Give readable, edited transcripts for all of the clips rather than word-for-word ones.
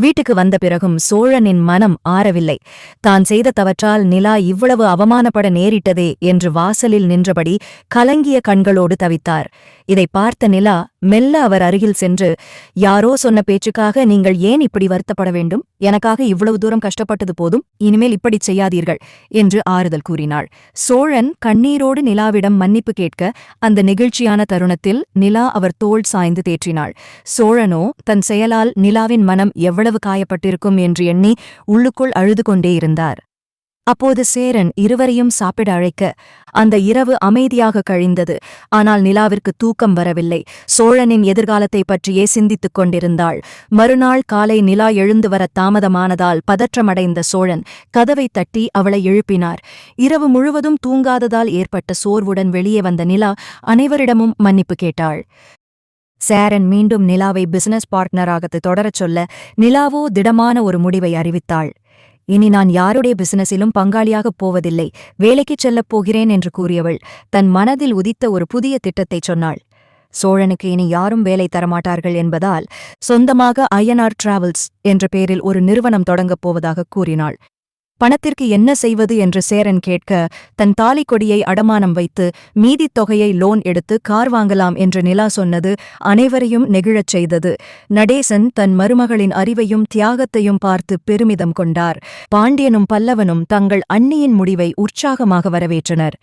வீட்டுக்கு வந்த பிறகும் சோழனின் மனம் ஆறவில்லை. தான் செய்த தவற்றால் நிலா இவ்வளவு அவமானப்பட நேரிட்டதே என்று வாசலில் நின்றபடி கலங்கிய கண்களோடு தவித்தார். இதை பார்த்த நிலா மெல்ல அவர் அருகில் சென்று, யாரோ சொன்ன பேச்சுக்காக நீங்கள் ஏன் இப்படி வருத்தப்பட வேண்டும்? எனக்காக இவ்வளவு தூரம் கஷ்டப்பட்டது போதும், இனிமேல் இப்படிச் செய்யாதீர்கள் என்று ஆறுதல் கூறினாள். சோழன் கண்ணீரோடு நிலாவிடம் மன்னிப்பு கேட்க அந்த நெகிழ்ச்சியான தருணத்தில் நிலா அவர் தோள் சாய்ந்து தேற்றினாள். சோழனோ தன் செயலால் நிலாவின் மனம் எவ்வளவு காயப்பட்டிருக்கும் என்று எண்ணி உள்ளுக்குள் அழுது கொண்டே இருந்தார். அப்போது சேரன் இருவரையும் சாப்பிட அழைக்க அந்த இரவு அமைதியாக கழிந்தது. ஆனால் நிலாவிற்கு தூக்கம் வரவில்லை. சோழனின் எதிர்காலத்தை பற்றியே சிந்தித்துக் கொண்டிருந்தாள். மறுநாள் காலை நிலா எழுந்து வர தாமதமானதால் பதற்றமடைந்த சோழன் கதவை தட்டி அவளை எழுப்பினார். இரவு முழுவதும் தூங்காததால் ஏற்பட்ட சோர்வுடன் வெளியே வந்த நிலா அனைவரிடமும் மன்னிப்பு கேட்டாள். சேரன் மீண்டும் நிலாவை பிசினஸ் பார்ட்னராக தொடரச் சொல்ல நிலாவோ திடமான ஒரு முடிவை அறிவித்தாள். இனி நான் யாருடைய பிசினஸிலும் பங்காளியாகப் போவதில்லை, வேலைக்குச் செல்லப் போகிறேன் என்று கூறியவள் தன் மனதில் உதித்த ஒரு புதிய திட்டத்தைச் சொன்னாள். சோழனுக்கு இனி யாரும் வேலை தரமாட்டார்கள் என்பதால் சொந்தமாக ஐஎன்ஆர் டிராவல்ஸ் என்ற பெயரில் ஒரு நிறுவனம் தொடங்கப் போவதாகக் கூறினாள். பணத்திற்கு என்ன செய்வது என்று சேரன் கேட்க தன் தாலிக்கொடியை அடமானம் வைத்து மீதித் தொகையை லோன் எடுத்து கார் வாங்கலாம் என்று நிலா சொன்னது அனைவரையும் நெகிழச் செய்தது. நடேசன் தன் மருமகளின் அறிவையும் தியாகத்தையும் பார்த்து பெருமிதம் கொண்டார். பாண்டியனும் பல்லவனும் தங்கள் அண்ணியின் முடிவை உற்சாகமாக வரவேற்றனர்.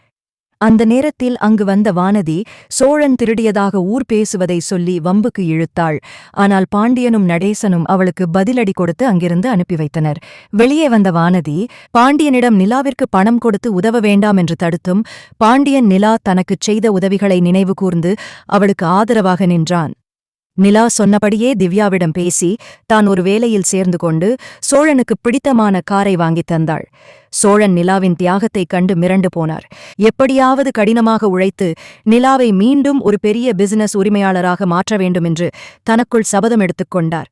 அந்த நேரத்தில் அங்கு வந்த வானதி சோழன் திருடியதாக ஊர் பேசுவதை சொல்லி வம்புக்கு இழுத்தாள். ஆனால் பாண்டியனும் நடேசனும் அவளுக்கு பதிலடி கொடுத்து அங்கிருந்து அனுப்பி வைத்தனர். வெளியே வந்த வானதி பாண்டியனிடம் நிலாவிற்கு பணம் கொடுத்து உதவ வேண்டாம் என்று தடுத்தும் பாண்டியன் நிலா தனக்குச் செய்த உதவிகளை நினைவு கூர்ந்து அவளுக்கு ஆதரவாக நின்றான். நிலா சொன்னபடியே திவ்யாவிடம் பேசி தான் ஒரு வேலையில் சேர்ந்து கொண்டு சோழனுக்கு பிடித்தமான காரை வாங்கித் தந்தாள். சோழன் நிலாவின் தியாகத்தைக் கண்டு மிரண்டு போனார். எப்படியாவது கடினமாக உழைத்து நிலாவை மீண்டும் ஒரு பெரிய பிசினஸ் உரிமையாளராக மாற்ற வேண்டுமென்று தனக்குள் சபதம் எடுத்துக் கொண்டார்.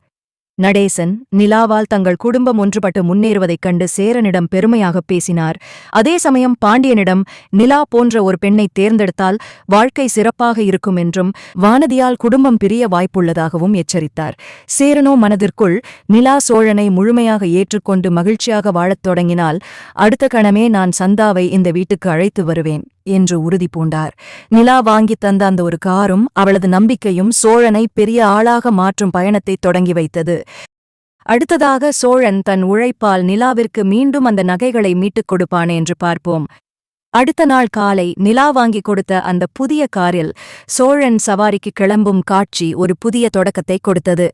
நடேசன் நிலாவால் தங்கள் குடும்பம் ஒன்றுபட்டு முன்னேறுவதைக் கண்டு சேரனிடம் பெருமையாகப் பேசினார். அதே சமயம் பாண்டியனிடம் நிலா போன்ற ஒரு பெண்ணை தேர்ந்தெடுத்தால் வாழ்க்கை சிறப்பாக இருக்கும் என்றும் வானதியால் குடும்பம் பிரிய வாய்ப்புள்ளதாகவும் எச்சரித்தார். சேரனோ மனதிற்குள் நிலா சோழனை முழுமையாக ஏற்றுக்கொண்டு மகிழ்ச்சியாக வாழத் தொடங்கினால் அடுத்த கணமே நான் சந்தாவை இந்த வீட்டுக்கு அழைத்து வருவேன் என்று உறுதி பூண்டார். நிலா வாங்கித் தந்த அந்த ஒரு காரும் அவளது நம்பிக்கையும் சோழனை பெரிய ஆளாக மாற்றும் பயணத்தை தொடங்கி வைத்தது. அடுத்ததாக சோழன் தன் உழைப்பால் நிலாவிற்கு மீண்டும் அந்த நகைகளை மீட்டுக் கொடுப்பான் என்று பார்ப்போம். அடுத்த நாள் காலை நிலா வாங்கிக் கொடுத்த அந்த புதிய காரில் சோழன் சவாரிக்கு கிளம்பும் காட்சி ஒரு புதிய தொடக்கத்தை கொடுத்தது.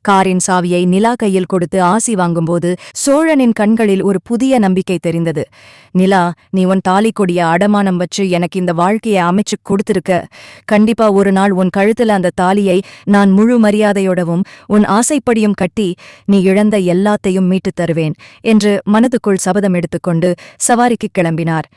காரின் சாவியை நிலா கையில் கொடுத்து ஆசி வாங்கும்போது சோழனின் கண்களில் ஒரு புதிய நம்பிக்கை தெரிந்தது. நிலா, நீ உன் தாலிக்கொடிய அடமானம் வச்சு எனக்கு இந்த வாழ்க்கையை அமைச்சு கொடுத்திருக்க. கண்டிப்பா ஒரு நாள் உன் கழுத்துல அந்த தாலியை நான் முழு மரியாதையோடவும் உன் ஆசைப்படியும் கட்டி நீ இழந்த எல்லாத்தையும் மீட்டுத் தருவேன் என்று மனதுக்குள் சபதம் எடுத்துக்கொண்டு சவாரிக்கு கிளம்பினார்.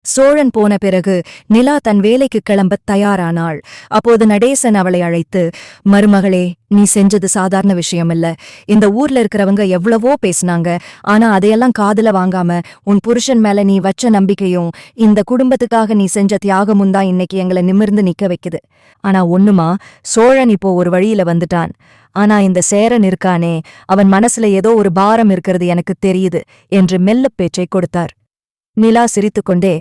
சோழன் போன பிறகு நிலா தன் வேலைக்கு கிளம்பத் தயாரானாள். அப்போது நடேசன் அவளை அழைத்து, மருமகளே, நீ செஞ்சது சாதாரண விஷயமில்ல. இந்த ஊர்ல இருக்கிறவங்க எவ்வளவோ பேசினாங்க. ஆனா அதையெல்லாம் காதுல வாங்காம உன் புருஷன் மேல நீ வச்ச நம்பிக்கையும் இந்த குடும்பத்துக்காக நீ செஞ்ச தியாகமும் தான் இன்னைக்கு எங்களை நிமிர்ந்து நிக்க வைக்குது. ஆனா ஒண்ணுமா, சோழன் இப்போ ஒரு வழியில வந்துட்டான். ஆனா இந்த சேரன் இருக்கானே, அவன் மனசுல ஏதோ ஒரு பாரம் இருக்கிறது எனக்கு தெரியுது என்று மெல்ல பேச்சை கொடுத்தார். நிலா சிரித்துக்கொண்டே,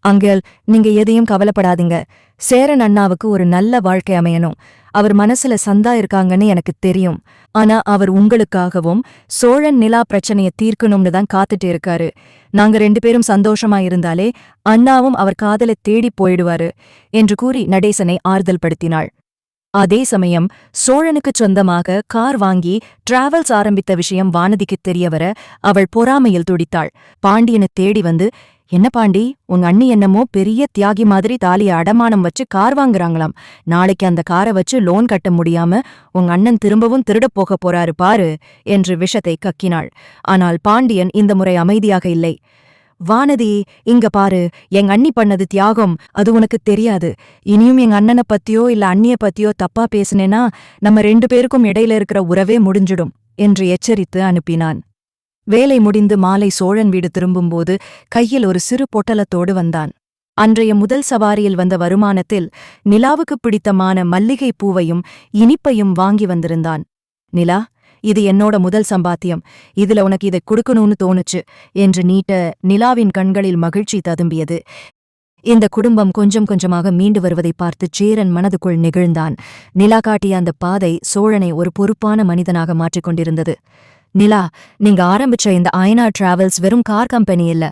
அங்கிள், நீங்க எதையும் கவலைப்படாதீங்க. சேரன் அண்ணாவுக்கு ஒரு நல்ல வாழ்க்கை அமையணும். அவர் மனசுல சந்தா இருக்காங்கன்னு எனக்கு தெரியும். ஆனா அவர் உங்களுக்காகவும் சோழன் நிலா பிரச்சனையை தீர்க்கணும்னு தான் காத்துட்டு இருக்காரு. நாங்க 2 பேரும் சந்தோஷமா இருந்தாலே அண்ணாவும் அவர் காதலை தேடிப் போயிடுவாரு என்று கூறி நடேசனை ஆறுதல் படுத்தினாள். அதே சமயம் சோழனுக்குச் சொந்தமாக கார் வாங்கி டிராவல்ஸ் ஆரம்பித்த விஷயம் வானதிக்குத் தெரியவர அவள் பொறாமையில் துடித்தாள். பாண்டியனை தேடி வந்து, என்ன பாண்டி, உங்க அண்ணி என்னமோ பெரிய தியாகி மாதிரி தாலியை அடமானம் வச்சு கார் வாங்குறாங்களாம். நாளைக்கு அந்த காரை வச்சு லோன் கட்ட முடியாம உங்க அண்ணன் திரும்பவும் திருடப் போகப் போறாரு பாரு என்று விஷத்தை கக்கினாள். ஆனால் பாண்டியன் இந்த முறை அமைதியாக இல்லை. வானதி, இங்க பாரு, எங்க அண்ணி பண்ணது தியாகம், அது உனக்கு தெரியாது. இனியும் எங்க அண்ணனை பத்தியோ இல்ல அண்ணிய பத்தியோ தப்பா பேசுனேனா நம்ம 2 பேருக்கும் இடையில இருக்கிற உறவே முடிஞ்சிடும் என்று எச்சரித்து அனுப்பினான். வேலை முடிந்து மாலை சோழன் வீடு திரும்பும்போது கையில் ஒரு சிறு பொட்டலத்தோடு வந்தான். அன்றைய முதல் சவாரியில் வந்த வருமானத்தில் நிலாவுக்குப் பிடித்தமான மல்லிகை பூவையும் இனிப்பையும் வாங்கி வந்திருந்தான். நிலா, இது என்னோட முதல் சம்பாத்தியம், இதுல உனக்கு இதை கொடுக்கணும்னு தோணுச்சு என்று நீட்ட நிலாவின் கண்களில் மகிழ்ச்சி ததும்பியது. இந்த குடும்பம் கொஞ்சம் கொஞ்சமாக மீண்டு வருவதை பார்த்து சேரன் மனதுக்குள் நெகிழ்ந்தான். நிலா காட்டிய அந்த பாதை சோழனை ஒரு பொறுப்பான மனிதனாக மாற்றிக் கொண்டிருந்தது. நிலா, நீங்க ஆரம்பிச்ச இந்த ஐநா டிராவல்ஸ் வெறும் கார் கம்பெனி இல்ல,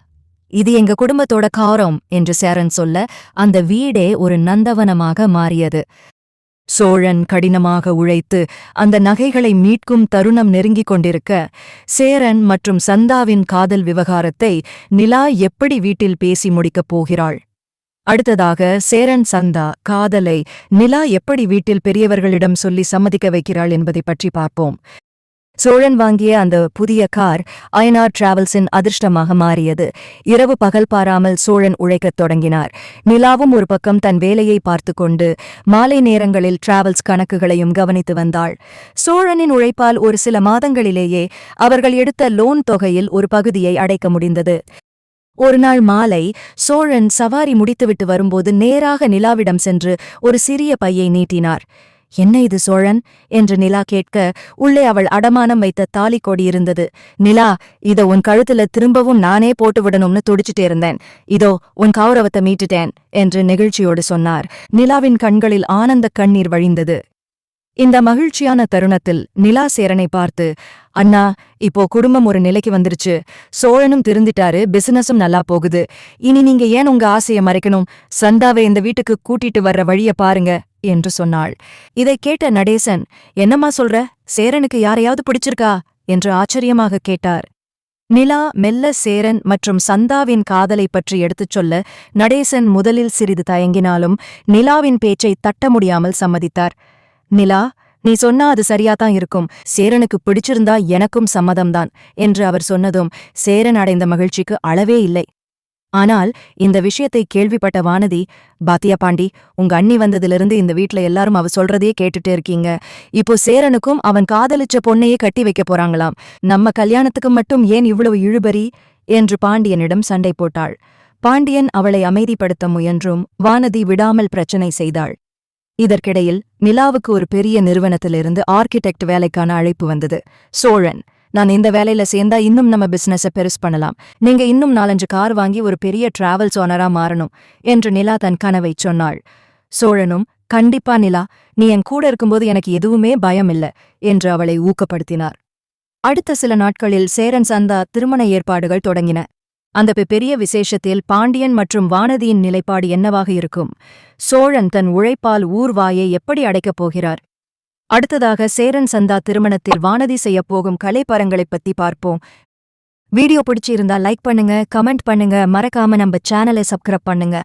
இது எங்க குடும்பத்தோட காரம் என்று சேரன் சொல்ல அந்த வீடே ஒரு நந்தவனமாக மாறியது. சோழன் கடினமாக உழைத்து அந்த நகைகளை மீட்கும் தருணம் நெருங்கிக் கொண்டிருக்க, சேரன் மற்றும் சந்தாவின் காதல் விவகாரத்தை நிலா எப்படி வீட்டில் பேசி முடிக்கப் போகிறாள்? அடுத்ததாக சேரன் சந்தா காதலை நிலா எப்படி வீட்டில் பெரியவர்களிடம் சொல்லி சம்மதிக்க வைக்கிறாள் என்பதை பற்றி பார்ப்போம். சோழன் வாங்கிய அந்த புதிய கார் ஐநார் டிராவல்ஸின் அதிர்ஷ்டமாக மாறியது. இரவு பகல் பாராமல் சோழன் உழைக்கத் தொடங்கினார். நிலாவும் ஒரு பக்கம் தன் வேலையை பார்த்து கொண்டு மாலை நேரங்களில் டிராவல்ஸ் கணக்குகளையும் கவனித்து வந்தாள். சோழனின் உழைப்பால் ஒரு சில மாதங்களிலேயே அவர்கள் எடுத்த லோன் தொகையில் ஒரு பகுதியை அடைக்க முடிந்தது. ஒருநாள் மாலை சோழன் சவாரி முடித்துவிட்டு வரும்போது நேராக நிலாவிடம் சென்று ஒரு சிறிய பையை நீட்டினார். என்ன இது சோழன் என்று நிலா கேட்க, உள்ளே அவள் அடமானம் வைத்த தாலி கொடி இருந்தது. நிலா, இத உன் கழுத்துல திரும்பவும் நானே போட்டுவிடணும்னு துடிச்சிட்டே இருந்தேன். இதோ உன் கௌரவத்தை மீட்டுட்டேன் என்று நெகிழ்ச்சியோடு சொன்னார். நிலாவின் கண்களில் ஆனந்த கண்ணீர் வழிந்தது. இந்த மகிழ்ச்சியான தருணத்தில் நிலா சேரனை பார்த்து, அண்ணா, இப்போ குடும்பம் ஒரு நிலைக்கு வந்துருச்சு, சோழனும் திருந்திட்டாரு, பிசினஸும் நல்லா போகுது, இனி நீங்க ஏன் உங்க ஆசையை மறைக்கணும்? சந்தாவை இந்த வீட்டுக்கு கூட்டிட்டு வர்ற வழிய பாருங்க என்று சொன்னாள். இதை கேட்ட நடேசன், என்னம்மா சொல்ற, சேரனுக்கு யாரையாவது பிடிச்சிருக்கா என்று ஆச்சரியமாக கேட்டார். நிலா மெல்ல சேரன் மற்றும் சந்தாவின் காதலை பற்றி எடுத்துச் சொல்ல நடேசன் முதலில் சிறிது தயங்கினாலும் நிலாவின் பேச்சை தட்ட முடியாமல் சம்மதித்தார். நிலா, நீ சொன்னா அது சரியாதான் இருக்கும், சேரனுக்கு பிடிச்சிருந்தா எனக்கும் சம்மதம்தான் என்று அவர் சொன்னதும் சேரன் அடைந்த மகிழ்ச்சிக்கு அளவே இல்லை. ஆனால் இந்த விஷயத்தை கேள்விப்பட்ட வானதி, பாத்தியா பாண்டி, உங்க அண்ணி வந்ததிலிருந்து இந்த வீட்ல எல்லாரும் அவ சொல்றதையே கேட்டுட்டே இருக்கீங்க. இப்போ சேரனுக்கும் அவன் காதலிச்ச பொண்ணையே கட்டி வைக்க போறாங்களாம், நம்ம கல்யாணத்துக்கு மட்டும் ஏன் இவ்வளவு இழுபறி என்று பாண்டியனிடம் சண்டை போட்டாள். பாண்டியன் அவளை அமைதிப்படுத்த முயன்றும் வானதி விடாமல் பிரச்சனை செய்தாள். இதற்கிடையில் நிலாவுக்கு ஒரு பெரிய நிறுவனத்திலிருந்து ஆர்கிடெக்ட் வேலைக்கான அழைப்பு வந்தது. சோழன், நான் இந்த வேலையில சேர்ந்தா இன்னும் நம்ம பிசினஸை பெருசு பண்ணலாம், நீங்க இன்னும் 4-5 கார் வாங்கி ஒரு பெரிய டிராவல்ஸ் ஓனரா மாறணும் என்று நிலா தன் கனவை சொன்னாள். சோழனும், கண்டிப்பா நிலா, நீ என் கூட இருக்கும்போது எனக்கு எதுவுமே பயம் இல்ல என்று அவளை ஊக்கப்படுத்தினார். அடுத்த சில நாட்களில் சேரன் சந்தா திருமண ஏற்பாடுகள் தொடங்கின. அந்த பெரிய விசேஷத்தில் பாண்டியன் மற்றும் வானதியின் நிலைப்பாடு என்னவாக இருக்கும்? சோழன் தன் உழைப்பால் ஊர்வாயை எப்படி அடைக்கப் போகிறார்? அடுத்ததாக சேரன் சந்தா திருமணத்தில் வானதி செய்யப்போகும் கலைப்பரங்களைப் பத்தி பார்ப்போம். வீடியோ பிடிச்சிருந்தா லைக் பண்ணுங்க, கமெண்ட் பண்ணுங்க, மறக்காம நம்ம சேனலை சப்ஸ்கிரைப் பண்ணுங்க.